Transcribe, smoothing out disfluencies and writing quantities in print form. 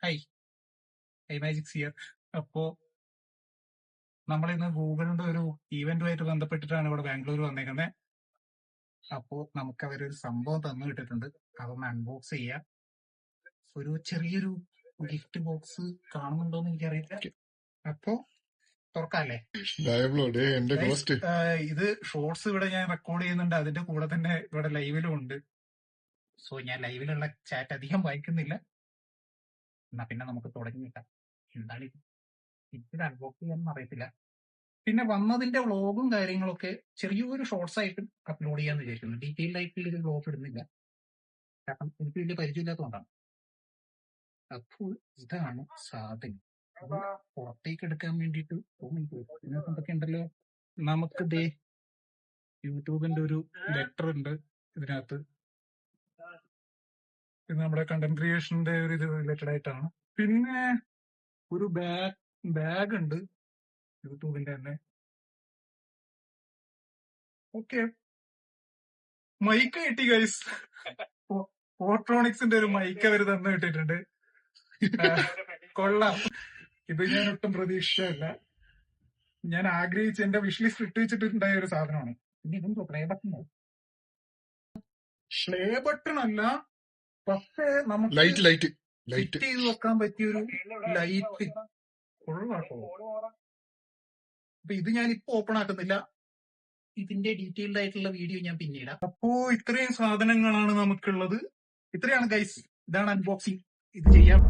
High magics here. അപ്പോ നമ്മളിന്ന് ഗൂഗിളിന്റെ ഒരു ഈവന്റുമായിട്ട് ബന്ധപ്പെട്ടിട്ടാണ് ഇവിടെ ബാംഗ്ലൂർ വന്നേക്കുന്നത്. അപ്പോ നമുക്ക് അവരൊരു സംഭവം തന്നു വിട്ടിട്ടുണ്ട്, അതൊന്ന് അൺബോക്സ് ചെയ്യാം. ഒരു ചെറിയൊരു ഗിഫ്റ്റ് ബോക്സ് കാണുന്നുണ്ടോന്ന് എനിക്കറിയില്ല. അപ്പോ തുറക്കാല്ലേ? ഇത് ഷോർട്സ് ഇവിടെ ഞാൻ റെക്കോർഡ് ചെയ്യുന്നുണ്ട്, അതിന്റെ കൂടെ തന്നെ ഇവിടെ ലൈവിലും ഉണ്ട്. സോ ഞാൻ ലൈവിലുള്ള ചാറ്റ് അധികം വായിക്കുന്നില്ല. എന്നാ പിന്നെ നമുക്ക് തുടങ്ങിയിട്ടാം. എന്താണ് ഇത് അൺബോക്സ് ചെയ്യാനൊന്നും അറിയത്തില്ല. പിന്നെ വന്നതിന്റെ വ്ളോഗും കാര്യങ്ങളൊക്കെ ചെറിയൊരു ഷോർട്സ് ആയിട്ട് അപ്ലോഡ് ചെയ്യാന്ന് വിചാരിക്കുന്നു. ഡീറ്റെയിൽഡ് ആയിട്ടുള്ള ഒരു വ്ളോഗ് ഇടുന്നില്ല, കാരണം എനിക്ക് വലിയ പരിചയമില്ലാത്തതുകൊണ്ടാണ്. അപ്പോൾ ഇതാണ് സാധനം. പുറത്തേക്ക് എടുക്കാൻ വേണ്ടിയിട്ട് ഇതിനകത്ത് എന്തൊക്കെ ഉണ്ടല്ലോ. നമുക്ക് ദേ യൂട്യൂബിന്റെ ഒരു ലെറ്റർ ഉണ്ട് ഇതിനകത്ത്. ഇത് നമ്മുടെ കണ്ടന്റ് ക്രിയേഷന്റെ ഒരു ഇത് റിലേറ്റഡ് ആയിട്ടാണ്. പിന്നെ ഒരു ബാഗ് ഉണ്ട് യൂട്യൂബിന്റെ തന്നെ. ഓക്കെ, മൈക്ക് കിട്ടി ഗൈസ്. പോർട്രോണിക്സിന്റെ ഒരു മൈക്ക് അവർ തന്നു കിട്ടിയിട്ടുണ്ട്. കൊള്ളാം. ഇത് ഞാൻ ഒട്ടും പ്രതീക്ഷിച്ചല്ല. ഞാൻ ആഗ്രഹിച്ച് എന്റെ വിഷ് ലിസ്റ്റ് ഇട്ട് വെച്ചിട്ടുണ്ടായ ഒരു സാധനമാണ്. പിന്നെ ഇതെന്തോ പ്ലേ ബട്ടൺ അല്ല, പക്ഷേ നമുക്ക് ലൈറ്റ് ചെയ്ത് വെക്കാൻ പറ്റിയൊരു ലൈറ്റ്. കൊള്ളാട്ടോ. അപ്പൊ ഇത് ഞാൻ ഇപ്പൊ ഓപ്പൺ ആക്കുന്നില്ല, ഇതിന്റെ ഡീറ്റെയിൽഡ് ആയിട്ടുള്ള വീഡിയോ ഞാൻ പിന്നീട്. അപ്പോ ഇത്രയും സാധനങ്ങളാണ് നമുക്കുള്ളത്. ഇത്രയാണ് ഗൈസ്, ഇതാണ് അൺബോക്സിങ്. ഇത് ചെയ്യാം.